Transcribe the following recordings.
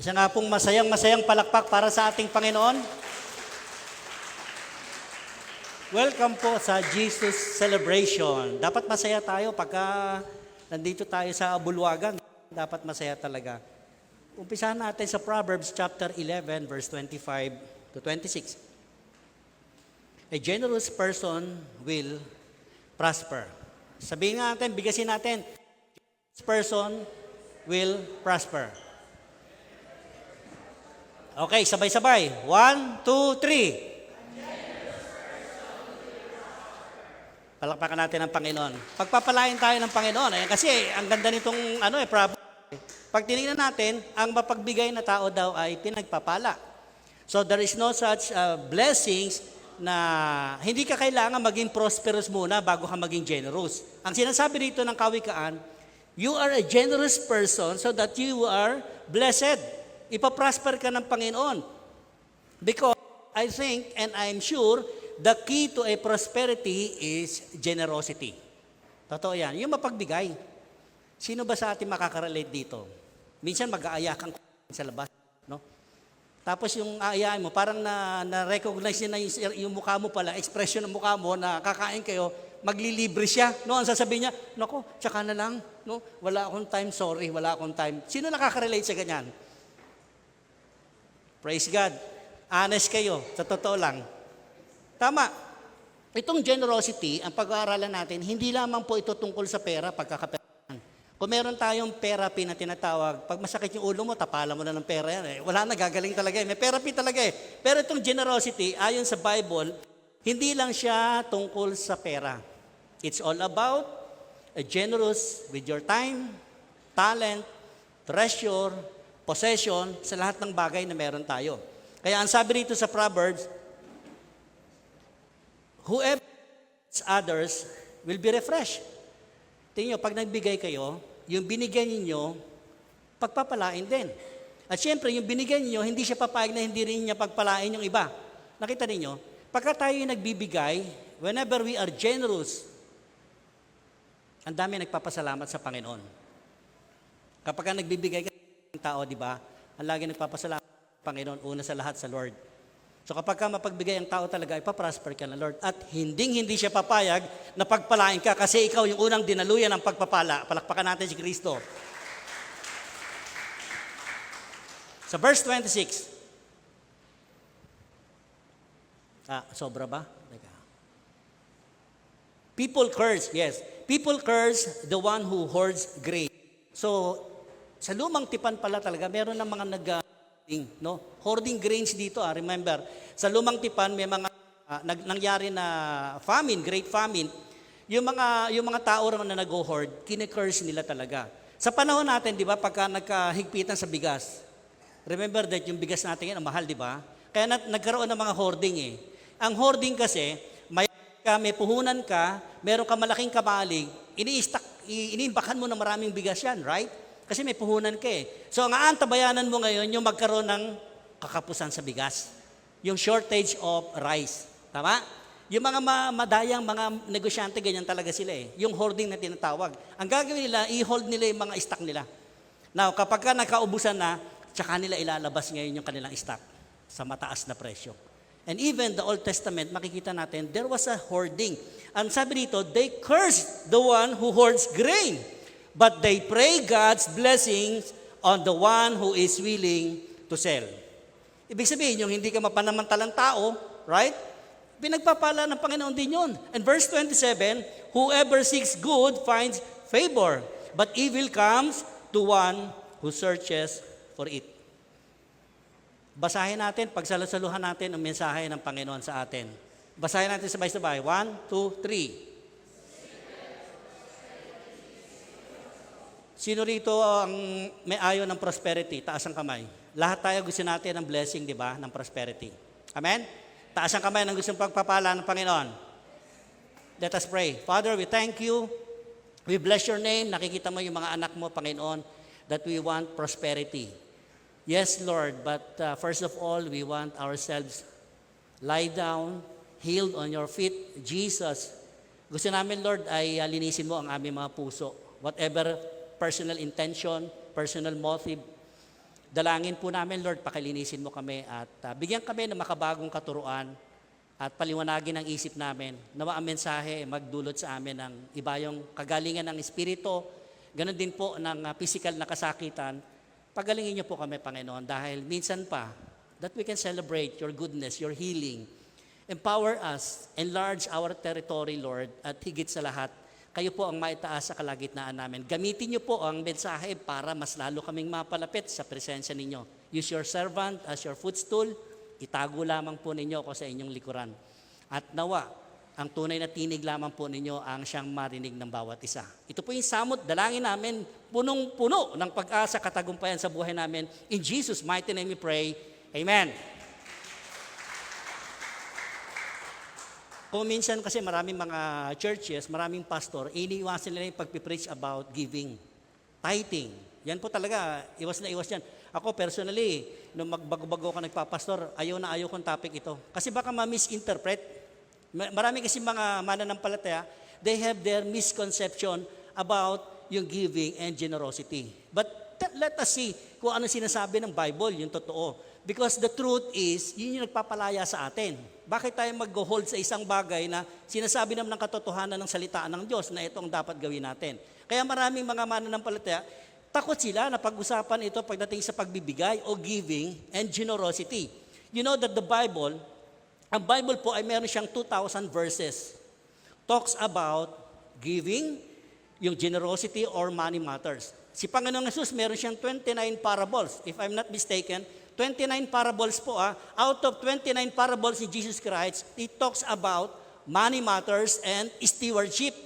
Isa nga pong masayang palakpak para sa ating Panginoon. Welcome po sa Jesus Celebration. Dapat masaya tayo pagka nandito tayo sa Bulwagan. Dapat masaya talaga. Umpisahan natin sa Proverbs chapter 11, verse 25 to 26. A generous person will prosper. Sabihin natin, bigasin natin, this person will prosper. Okay, sabay-sabay. 1, 2, 3. Palakpakan natin ang Panginoon. Pagpapalain tayo ng Panginoon. Kasi ang ganda nitong problem. Pag tinignan natin, ang mapagbigay na tao daw ay pinagpapala. So there is no such blessings na hindi ka kailangan maging prosperous muna bago ka maging generous. Ang sinasabi dito ng Kawikaan, you are a generous person so that you are blessed. Ipaprosper ka ng Panginoon. Because I think and I'm sure the key to a prosperity is generosity. Totoo yan. Yung mapagbigay. Sino ba sa atin makakarelate dito? Minsan mag-aayakan sa labas. No? Tapos yung aayain mo, parang na-recognize niya na yung mukha mo pala, expression ng mukha mo, na kakain kayo, maglilibre siya. No? Ang sasabihin niya, naku, tsaka na lang. No? Wala akong time, sorry, wala akong time. Sino nakaka-relate sa ganyan? Praise God. Honest kayo, sa totoo lang. Tama. Itong generosity, ang pag-aaralan natin, hindi lamang po ito tungkol sa pera, pagkakaperahan. Kung meron tayong therapy na tinatawag, pag masakit yung ulo mo, tapalan mo na ng pera yan. Wala na, gagaling talaga. May therapy talaga eh. Pero itong generosity, ayon sa Bible, hindi lang siya tungkol sa pera. It's all about a generous with your time, talent, treasure, possession, sa lahat ng bagay na meron tayo. Kaya ang sabi rito sa Proverbs, whoever others will be refreshed. Tingnan nyo, pag nagbigay kayo, yung binigyan ninyo, pagpapalain din. At syempre, yung binigyan ninyo, hindi siya papayag na hindi rin niya pagpalain yung iba. Nakita ninyo, pagka tayo yung nagbibigay, whenever we are generous, ang dami nagpapasalamat sa Panginoon. Kapag nagbibigay ka ng tao, di ba, ang lagi nagpapasalamat sa Panginoon, una sa lahat sa Lord. So kapag ka mapagbigay ang tao talaga, ipaprosper ka ng Lord. At hindi siya papayag na pagpalain ka kasi ikaw yung unang dinaluyan ng pagpapala. Palakpakan natin si Kristo. Sa verse 26. Sobra ba? People curse, yes. People curse the one who hoards grain. So, sa lumang tipan pala talaga, meron ng mga no? Hoarding grains dito, remember. Sa lumang tipan, may mga nangyari na famine, great famine. Yung mga tao na nag-hoard, kine-curse nila talaga. Sa panahon natin, di ba, pagka nagkahigpitan sa bigas, remember that yung bigas natin ang mahal, di ba? Kaya nagkaroon ng mga hoarding eh. Ang hoarding kasi, may puhunan ka, meron ka malaking kamalig, iniimbakan mo ng maraming bigas yan, right? Kasi may puhunan ka eh. So ang aantabayanan mo ngayon, yung magkaroon ng kakapusan sa bigas. Yung shortage of rice. Tama? Yung mga madayang mga negosyante, ganyan talaga sila eh. Yung hoarding na tinatawag. Ang gagawin nila, i-hold nila yung mga stock nila. Now, kapag ka nakaubusan na, tsaka nila ilalabas ngayon yung kanilang stock sa mataas na presyo. And even the Old Testament, makikita natin, there was a hoarding. Ang sabi dito, they cursed the one who hoards grain. But they pray God's blessings on the one who is willing to sell. Ibig sabihin, yung hindi ka mapanamantalang tao, right? Pinagpapala ng Panginoon din yun. And verse 27, whoever seeks good finds favor, but evil comes to one who searches for it. Basahin natin, pagsalusaluhan natin ang mensahe ng Panginoon sa atin. Basahin natin sabay-sabay. 1, 2, 3. Sino rito ang may ayaw ng prosperity? Taas ang kamay. Lahat tayo gusto natin ng blessing, di ba? Ng prosperity. Amen? Taas ang kamay ng gustong pagpapala ng Panginoon. Let us pray. Father, we thank you. We bless your name. Nakikita mo yung mga anak mo, Panginoon, that we want prosperity. Yes, Lord, but first of all, we want ourselves lie down, healed on your feet. Jesus, gusto namin, Lord, ay linisin mo ang aming mga puso. Whatever personal intention, personal motive, Dalangin po namin, Lord, pakilinisin mo kami at bigyan kami ng makabagong katuruan at paliwanagin ang isip namin. Nawa ang mensahe magdulot sa amin ng iba yung kagalingan ng Espiritu, ganun din po ng physical na kasakitan. Pagalingin niyo po kami, Panginoon, dahil minsan pa that we can celebrate your goodness, your healing. Empower us, enlarge our territory, Lord, at higit sa lahat, kayo po ang maitaas sa kalagitnaan namin. Gamitin niyo po ang mensahe para mas lalo kaming mapalapit sa presensya ninyo. Use your servant as your footstool. Itago lamang po ninyo ako sa inyong likuran. At nawa, ang tunay na tinig lamang po ninyo ang siyang marinig ng bawat isa. Ito po yung samot, dalangin namin, punong-puno ng pag-asa, katagumpayan sa buhay namin. In Jesus' mighty name we pray. Amen. Kung minsan kasi maraming mga churches, maraming pastor, iniiwasan nila yung pagpipreach about giving, tithing. Yan po talaga, iwas na iwas yan. Ako personally, nung magbago-bago ka nagpapastor, ayaw na ayaw kong topic ito. Kasi baka ma-misinterpret. Marami kasi mga mananampalataya, they have their misconception about yung giving and generosity. But let us see kung ano sinasabi ng Bible, yung totoo. Because the truth is, yun yung nagpapalaya sa atin. Bakit tayo mag-hold sa isang bagay na sinasabi naman ng katotohanan ng salita ng Diyos na ito ang dapat gawin natin? Kaya maraming mga mananampalataya, takot sila na pag-usapan ito pagdating sa pagbibigay o giving and generosity. You know that ang Bible po ay meron siyang 2,000 verses. Talks about giving, yung generosity or money matters. Si Panginoong Jesus meron siyang 29 parables. If I'm not mistaken, 29 parables po. Out of 29 parables ni Jesus Christ, it talks about money matters and stewardship.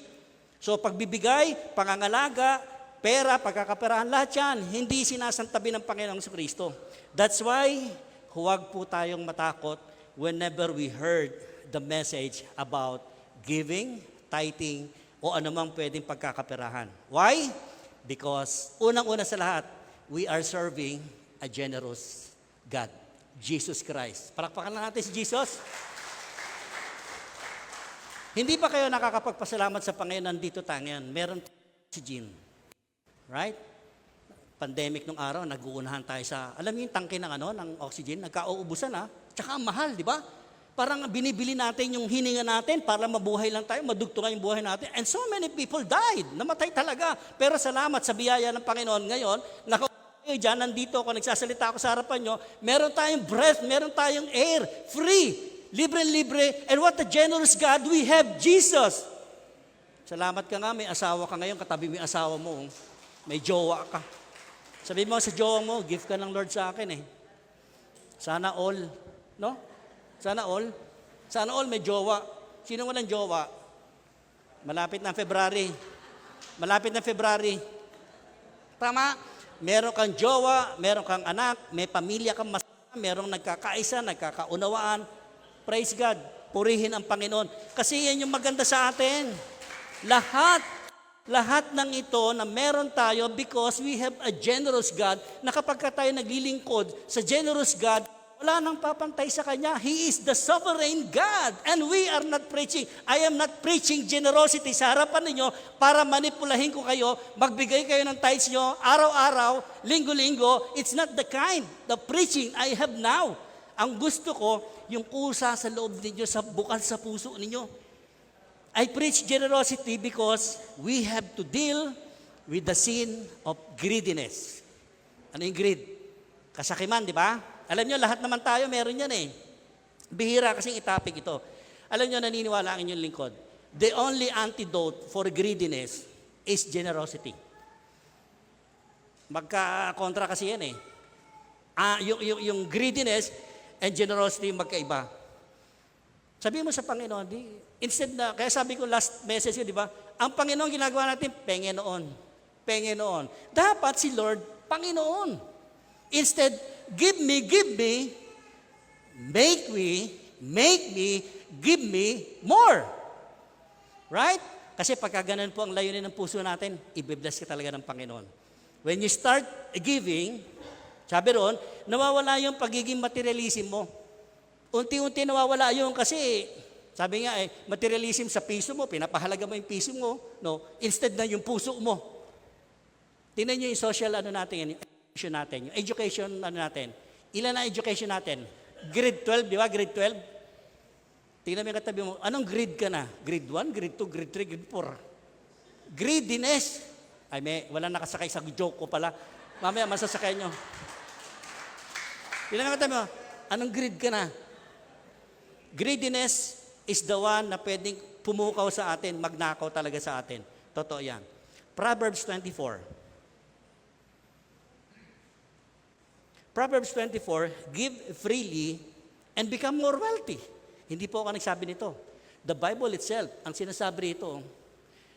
So pagbibigay, pangangalaga, pera, pagkakaperahan, lahat yan, hindi sinasantabi ng Panginoong Kristo. That's why, huwag po tayong matakot whenever we heard the message about giving, tithing, o anumang pwedeng pagkakaperahan. Why? Because unang-una sa lahat, we are serving a generous God, Jesus Christ. Palakpakan lang natin si Jesus. Hindi pa kayo nakakapagpasalamat sa Panginoon dito tangian? Meron si Jean. Right? Pandemic nung araw, nag-uunahan tayo sa, alam niyo yung tangke ng oxygen, nagkauubusan tsaka ang mahal, di ba? Parang binibili natin yung hininga natin para mabuhay lang tayo, madugtungan yung buhay natin. And so many people died, namatay talaga. Pero salamat sa biyaya ng Panginoon ngayon, diyan, nandito ako, nagsasalita ako sa harapan nyo, meron tayong breath, meron tayong air, free, libre-libre, and what a generous God we have, Jesus. Salamat ka nga, may asawa ka ngayon, katabi mo yung asawa mo, may jowa ka. Sabi mo sa jowa mo, gift ka ng Lord sa akin Sana all, no? Sana all. Sana all may jowa. Sino walang jowa? Malapit na February. Tama? Meron kang jowa, meron kang anak, may pamilya kang masama, merong nagkakaisa, nagkakaunawaan. Praise God. Purihin ang Panginoon. Kasi yan yung maganda sa atin. Lahat ng ito na meron tayo because we have a generous God na kapag tayo naglilingkod sa generous God, wala nang papantay sa Kanya. He is the sovereign God. And we are not preaching. I am not preaching generosity sa harapan ninyo para manipulahin ko kayo, magbigay kayo ng tithes nyo, araw-araw, linggo-linggo. It's not the kind of preaching I have now. Ang gusto ko, yung kusa sa loob ninyo, bukal sa puso ninyo. I preach generosity because we have to deal with the sin of greediness. Ano yung greed? Kasakiman, di ba? Alam nyo, lahat naman tayo meron yan Bihira kasing itapik ito. Alam nyo, naniniwala ang inyong lingkod. The only antidote for greediness is generosity. Magka-kontra kasi yan yung greediness and generosity magkaiba. Sabi mo sa Panginoon, instead na, kaya sabi ko last message di ba? Ang Panginoon ginagawa natin, Panginoon. Dapat si Lord, Panginoon. Instead, give me, make me, give me more. Right? Kasi pagka ganun po ang layunin ng puso natin, i-bless ka talaga ng Panginoon. When you start giving, sabi roon, nawawala yung pagiging materialism mo. Unti-unti nawawala yung kasi, sabi nga materialism sa piso mo, pinapahalaga mo yung piso mo, no? Instead na yung puso mo. Tingnan nyo yung social natin, natin, yung education natin. Ilan ang education natin? Grade 12, di ba? Grade 12. Tingnan mo yung katabi mo, anong grade ka na? Grade 1, grade 2, grade 3, grade 4. Greediness. Ay, wala nakasakay sa joke ko pala. Mamaya, masasakay nyo. Tingnan mo yung katabi mo, anong grade ka na? Greediness is the one na pwedeng pumukaw sa atin, magnakaw talaga sa atin. Totoo yan. Proverbs 24. Proverbs 24, give freely and become more wealthy. Hindi po ako nagsabi nito. The Bible itself, ang sinasabi rito,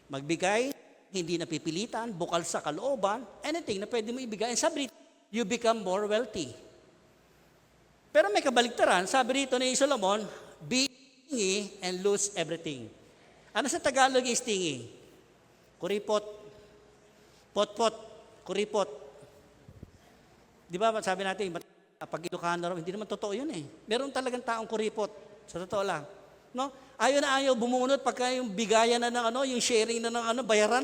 magbigay, hindi napipilitan, bukal sa kalooban, anything na pwede mo ibigay. And sabi rito, you become more wealthy. Pero may kabaligtaran, sabi rito ni Solomon, be stingy and lose everything. Ano sa Tagalog yung stingy? Kuripot. Pot-pot. Kuripot. Di ba, sabi natin, pag Ilocano, hindi naman totoo yun eh. Meron talagang taong kuripot. Sa totoo lang. No? Ayaw na ayaw bumunot pagka yung bigayan na ng yung sharing na ng bayaran.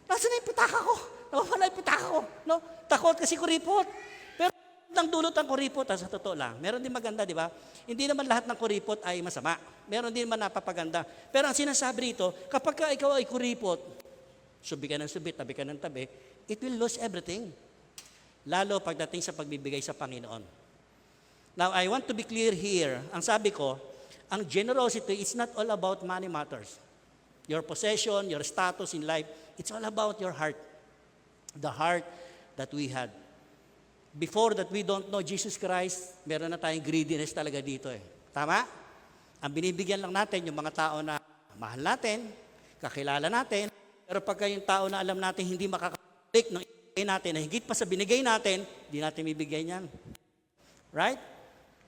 Nasaan na yung pitaka ko? Nawawala yung pitaka ko. No? Takot kasi kuripot. Pero ang dulot ang kuripot, sa totoo lang. Meron din maganda, di ba? Hindi naman lahat ng kuripot ay masama. Meron din naman napapaganda. Pero ang sinasabi rito, kapag ka ikaw ay kuripot, subi ka ng subi, tabi ka ng tabi, it will lose everything. Lalo pagdating sa pagbibigay sa Panginoon. Now, I want to be clear here. Ang sabi ko, ang generosity is not all about money matters. Your possession, your status in life, it's all about your heart. The heart that we had. Before that we don't know Jesus Christ, meron na tayong greediness talaga dito eh. Tama? Ang binibigyan lang natin yung mga tao na mahal natin, kakilala natin, pero pagka yung tao na alam natin hindi makakabalik ng natin, na higit pa sa binigay natin, di natin bibigay niyan. Right?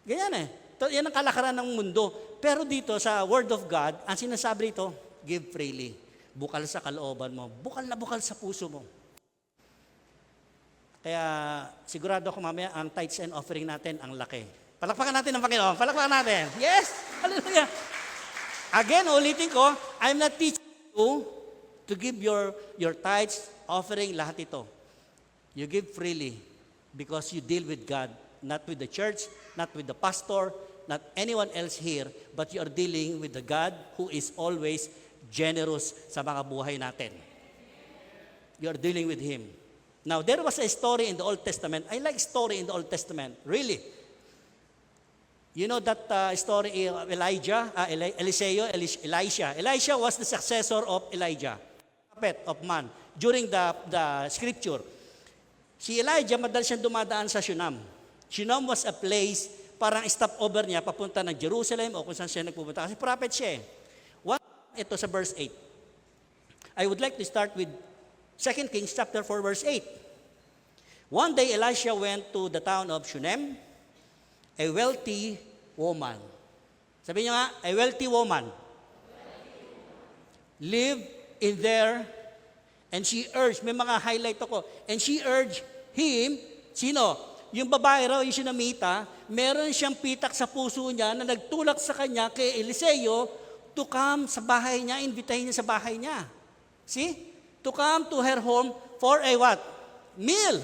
Ganyan eh. Yan ang kalakaran ng mundo. Pero dito sa Word of God, ang sinasabi rito, give freely. Bukal sa kalooban mo. Bukal na bukal sa puso mo. Kaya sigurado ako mamaya ang tithes and offering natin ang laki. Palakpakan natin ang Panginoon. Palakpakan natin. Yes! Hallelujah! Again, ulitin ko, I'm not teaching you to give your tithes, offering, lahat ito. You give freely because you deal with God, not with the church, not with the pastor, not anyone else here, but you are dealing with the God who is always generous sa mga buhay natin. You are dealing with Him. Now, there was a story in the Old Testament. I like story in the Old Testament, really. You know that story of Elijah, Elisha. Elisha was the successor of Elijah, prophet of man, during the scripture. Si Elijah, madalas siyang dumadaan sa Shunem. Shunem was a place, parang stopover niya, papunta ng Jerusalem o kung saan siya nagpupunta. Kasi prophet siya eh. Ito sa verse 8. I would like to start with 2 Kings chapter 4, verse 8. One day, Elisha went to the town of Shunem, a wealthy woman. Sabi niyo nga, a wealthy woman. Lived in there. And she urged, may mga highlight ako, and she urged him, sino? Yung babae raw, yung sinamita, meron siyang pitak sa puso niya na nagtulak sa kanya kay Eliseo to come sa bahay niya, invitahin niya sa bahay niya. See? To come to her home for a what? Meal.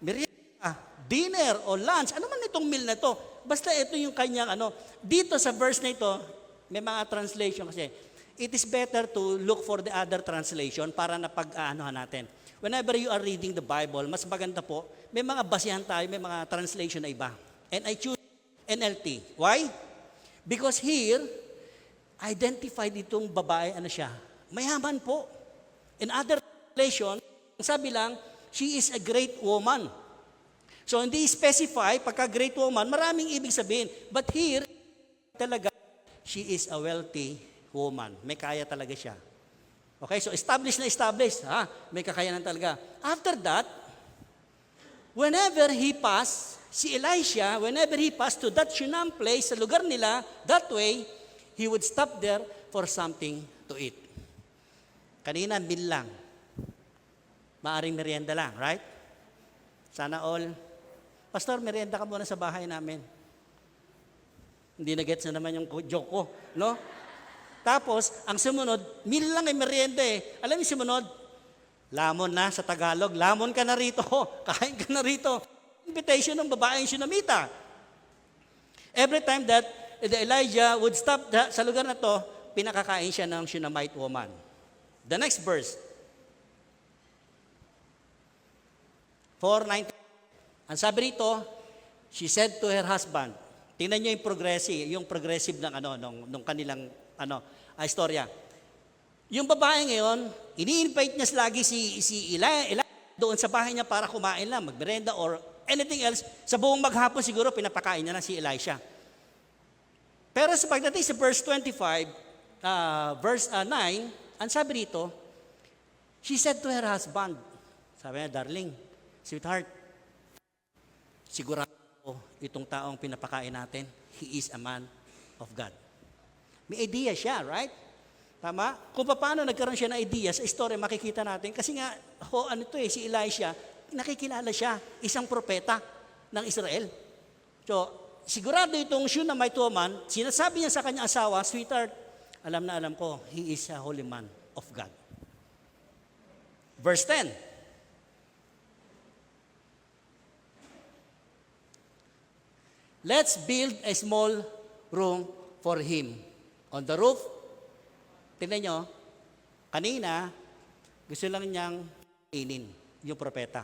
Merienda, dinner, o lunch. Ano man itong meal na ito? Basta ito yung kanyang Dito sa verse na ito, may mga translation kasi, it is better to look for the other translation para na pag-aanohan natin. Whenever you are reading the Bible, mas maganda po, may mga basihan tayo, may mga translation na iba. And I choose NLT. Why? Because here, identified itong babae, siya? Mayaman po. In other translation, sabi lang, she is a great woman. So hindi specify, pagka great woman, maraming ibig sabihin. But here, talaga, she is a wealthy woman. May kaya talaga siya. Okay, so established. May kakayanan talaga. After that, whenever he passed, si Elisha, whenever he passed to that Shunem place, sa lugar nila, that way, he would stop there for something to eat. Kanina, meal lang. Maaring merienda lang, right? Sana all. Pastor, merienda ka muna sa bahay namin. Hindi na-gets na naman yung joke ko, no? Tapos, ang sumunod, meal lang ay merienda eh. Alam niyo sumunod? Lamon na sa Tagalog, lamon ka na rito, kain ka na rito. Invitation ng babaeng Shunammita. Every time that the Elijah would stop sa lugar na to, pinakakain siya ng Shunammite woman. The next verse, 4:19. Ang sabi rito, she said to her husband, tingnan niyo yung progressive ng nung kanilang istorya. Yung babae ngayon, ini-invite niya lagi si Eli doon sa bahay niya para kumain lang, magmerenda or anything else. Sa buong maghapon siguro pinapakain niya na si Elisha. Pero sa pagdating sa verse 25, verse 9, ang sabi rito, she said to her husband, sabi niya, darling, sweetheart, sigurado itong taong pinapakain natin, he is a man of God. May idea siya, right? Tama? Kung paano nagkaroon siya ng idea sa story, makikita natin. Kasi nga, si Elisha, nakikilala siya, isang propeta ng Israel. So, sigurado itong Shunammite woman, sinasabi niya sa kanyang asawa, sweetheart, alam na alam ko, he is a holy man of God. Verse 10. Let's build a small room for him. On the roof, tingnan nyo, kanina, gusto lang niyang kainin yung propeta.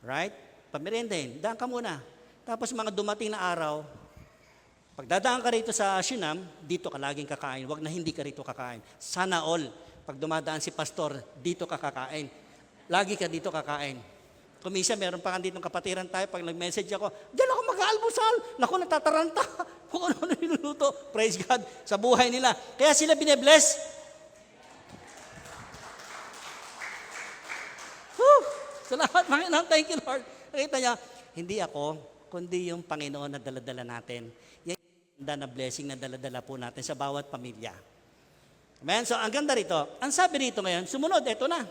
Right? Pamirindahin, daan ka muna. Tapos mga dumating na araw, pag dadaan ka rito sa Shunam, dito ka laging kakain. Huwag na hindi ka rito kakain. Sana all, pag dumadaan si pastor, dito ka kakain. Lagi ka dito kakain. Kung minsan, meron pa dito ng kapatiran tayo, pag nag-message ako, diyan ako mag-aalmusal. Naku, natataranta. Kung ano niluluto. Praise God sa buhay nila. Kaya sila bine-bless. Salamat, Panginoon. Thank you, Lord. Nakita niya, hindi ako, kundi yung Panginoon na daladala natin. Yan yung na blessing na daladala po natin sa bawat pamilya. Amen? So, ang ganda rito. Ang sabi rito ngayon, sumunod, eto na.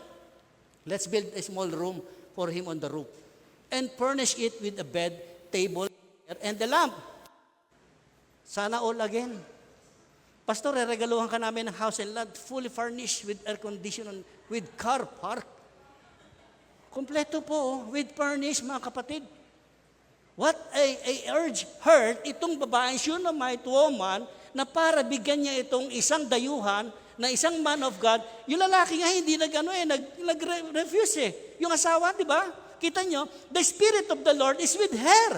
Let's build a small room for him on the roof and furnish it with a bed, table, and the lamp. Sana all again. Pastor, regaluhan ka namin ng house and lot fully furnished with air conditioning, with car park. Kompleto po, with furnished, mga kapatid. What I urge her, itong babaeng Shunammite woman, na para bigyan niya itong isang dayuhan, na isang man of God, yung lalaki nga hindi nag-refuse eh. Yung asawa, di ba? Kita nyo, the Spirit of the Lord is with her.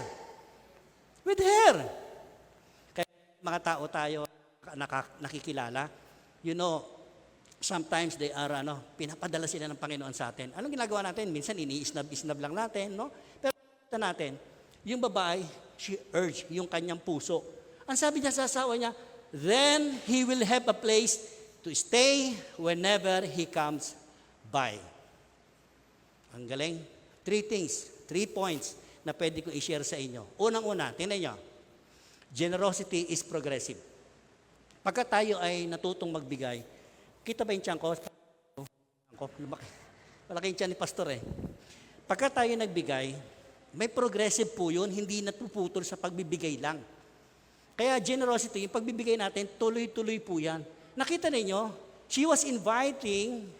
With her. Kaya mga tao tayo nakikilala, you know, sometimes they are, pinapadala sila ng Panginoon sa atin. Anong ginagawa natin? Minsan ini-isnab lang natin, no? Pero kita natin, yung babae, she urged yung kanyang puso. Ang sabi niya sa asawa niya, then he will have a place to stay whenever he comes by. Ang galing. 3 points na pwede ko i-share sa inyo. Unang-una, tingnan nyo, generosity is progressive. Pagka tayo ay natutong magbigay, kita ba yung tiyan ko? Malaki yung tiyan ni pastor eh. Pagka tayo nagbigay, may progressive po yun, hindi natuputol sa pagbibigay lang. Kaya generosity, yung pagbibigay natin, tuloy-tuloy po yan. Nakita ninyo, she was inviting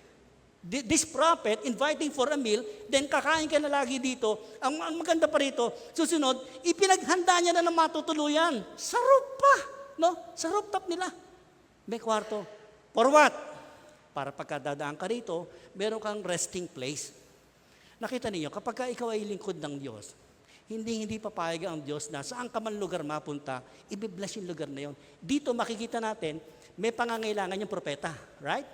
this prophet, inviting for a meal, then kakain ka na lagi dito. Ang maganda pa rito, susunod, ipinaghanda niya na ng matutuluyan. Sa roof pa, no? Sa rooftop nila. May kwarto. For what? Para pagkadadaan ka rito, meron kang resting place. Nakita ninyo, kapag ikaw ay lingkod ng Diyos, hindi papayag ang Diyos na saan ka man lugar mapunta, ibibless yung lugar na yon. Dito makikita natin, may pangangailangan yung propeta, right?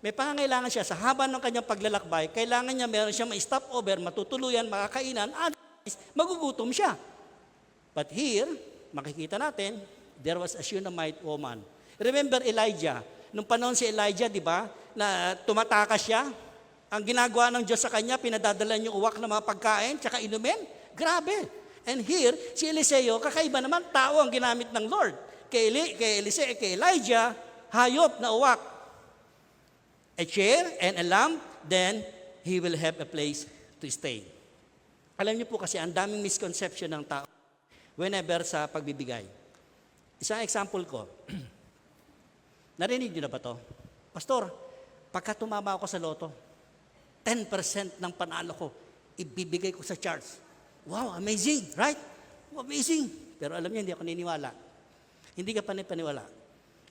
May pangangailangan siya sa haba ng kanyang paglalakbay, kailangan niya meron siyang ma-stop over, matutuluyan, makakainan, otherwise, magugutom siya. But here, makikita natin, there was a Shunammite woman. Remember Elijah, nung panahon si Elijah, di ba, na tumatakas siya, ang ginagawa ng Diyos sa kanya, pinadadala niyo uwak ng mga pagkain, tsaka inumin. Grabe. And here, si Eliseo, kakaiba naman, tao ang ginamit ng Lord. Kay Elijah, hayop na uwak. A chair and a lamp, then he will have a place to stay. Alam niyo po kasi, ang daming misconception ng tao whenever sa pagbibigay. Isang example ko, narinig niyo na ba to? Pastor, pagka tumama ako sa loto, 10% ng panalo ko, ibibigay ko sa church. Wow, amazing, right? Amazing. Pero alam niyo, hindi ako niniwala. Hindi ka panipaniwala.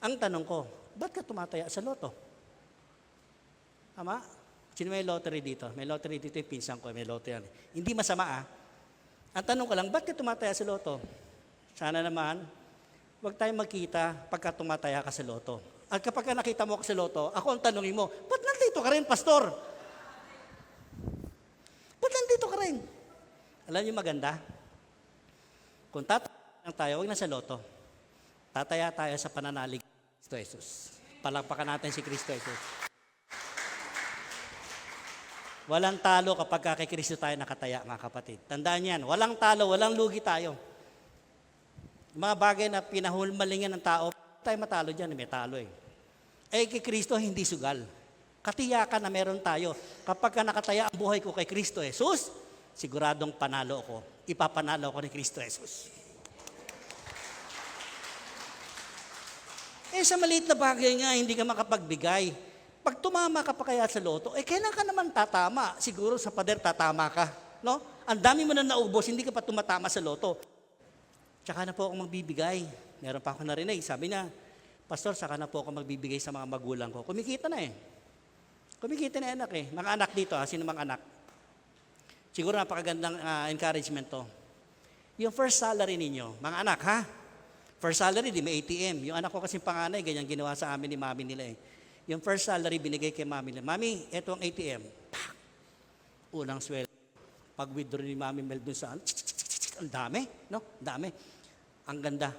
Ang tanong ko, ba't ka tumataya sa loto? Tama? Sino may lottery dito? May lottery dito yung pinsan ko, may lottery yan. Hindi masama Ang tanong ko lang, ba't ka tumataya sa loto? Sana naman, huwag tayong magkita pagka tumataya ka sa loto. At kapag ka nakita mo ako sa loto, ako ang tanongin mo, ba't nandito ka rin, pastor? Ba't nandito ka rin? Alam niyo maganda? Kung tataya tayo, huwag na sa loto. Tataya tayo sa pananalig ni Kristo Jesus. Palakpakan natin si Kristo Jesus. Walang talo kapag kay Kristo tayo nakataya, mga kapatid. Tandaan yan, walang talo, walang lugi tayo. Mga bagay na pinahulmalingan ng tao, tayo matalo dyan, may talo kay Kristo, hindi sugal. Katiyakan na meron tayo. Kapag nakataya ang buhay ko kay Kristo Jesus, siguradong panalo ako. Ipapanalo ako ni Kristo Jesus. Sa maliit na bagay nga, hindi ka makapagbigay. Pag tumama ka pa kaya sa loto, kailan ka naman tatama? Siguro sa pader tatama ka. No? Ang dami mo na naubos, hindi ka pa tumatama sa loto. Tsaka na po ako magbibigay. Meron pa ako narinig. Sabi niya, Pastor, saka na po ako magbibigay sa mga magulang ko. Kumikita na Kumikita na anak Mga anak dito, sino mga anak? Siguro napakagandang encouragement to. Yung first salary ninyo, mga anak First salary, di may ATM. Yung anak ko kasi panganay, ganyan ginawa sa amin ni mami nila Yung first salary, binigay kay mami nila. Mami, eto ang ATM. Unang sweldo. Pag-withdraw ni Mami Mel dun sa ang dami, no? Dami. Ang ganda.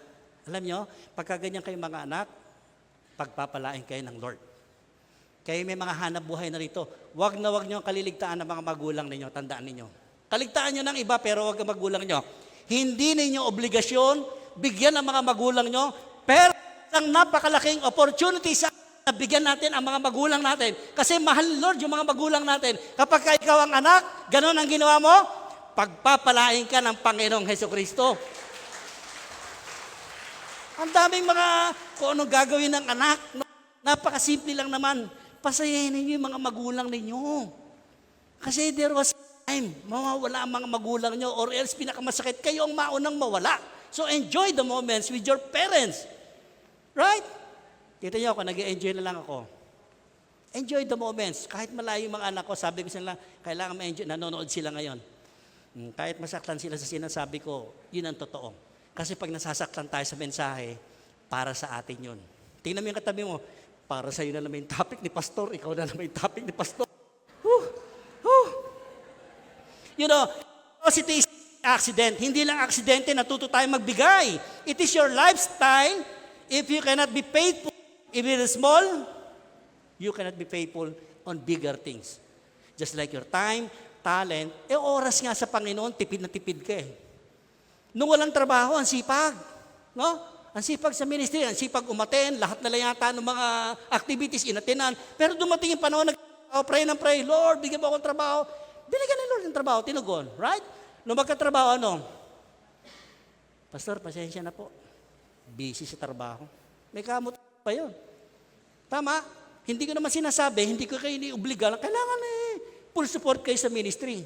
Alam nyo, pagka ganyan kayo mga anak, pagpapalain kayo ng Lord. Kayo may mga hanap buhay na rito. Wag na wag nyo ang kaliligtaan ng mga magulang ninyo. Tandaan ninyo. Kaligtaan nyo ng iba, pero wag ang magulang nyo. Hindi ninyo obligasyon, bigyan ang mga magulang nyo, pero ang napakalaking opportunity sa bigyan natin ang mga magulang natin. Kasi mahal Lord yung mga magulang natin. Kapag ikaw ang anak, ganun ang ginawa mo, pagpapalain ka ng Panginoong Hesukristo. Ang daming mga kung anong gagawin ng anak. Napakasimple lang naman. Pasayahin ninyo yung mga magulang ninyo. Kasi there was time, mawawala ang mga magulang nyo or else pinakamasakit, kayo ang maunang mawala. So enjoy the moments with your parents. Right? Kita niyo ako, nag-enjoy na lang ako. Enjoy the moments. Kahit malayo yung mga anak ko, sabi ko sila, kailangan ma-enjoy. Nanonood sila ngayon. Kahit masaktan sila sa sinasabi ko, yun ang totoo. Kasi pag nasasaktan tayo sa mensahe, para sa atin yun. Tingnan mo yung katabi mo, para sa iyo na naman yung topic ni Pastor, ikaw na naman yung topic ni Pastor. You know, generosity is accident. Hindi lang aksidente, natuto tayo magbigay. It is your lifestyle. If you cannot be faithful, if it is small, you cannot be faithful on bigger things. Just like your time, talent, oras nga sa Panginoon, tipid na tipid ka Nung walang trabaho, ang sipag. No? Ang sipag sa ministry, ang sipag umaten, lahat na lang yata ng mga activities inatenan. Pero dumating yung panahon, pray ng pray, Lord, bigyan mo akong trabaho. Binigyan ni Lord ng trabaho, tinugon. Right? Nung magkatrabaho, Pastor, pasensya na po. Busy sa trabaho. May kamot pa yun. Tama? Hindi ko naman sinasabi, hindi ko kayo iniubliga. Kailangan full support kayo sa ministry.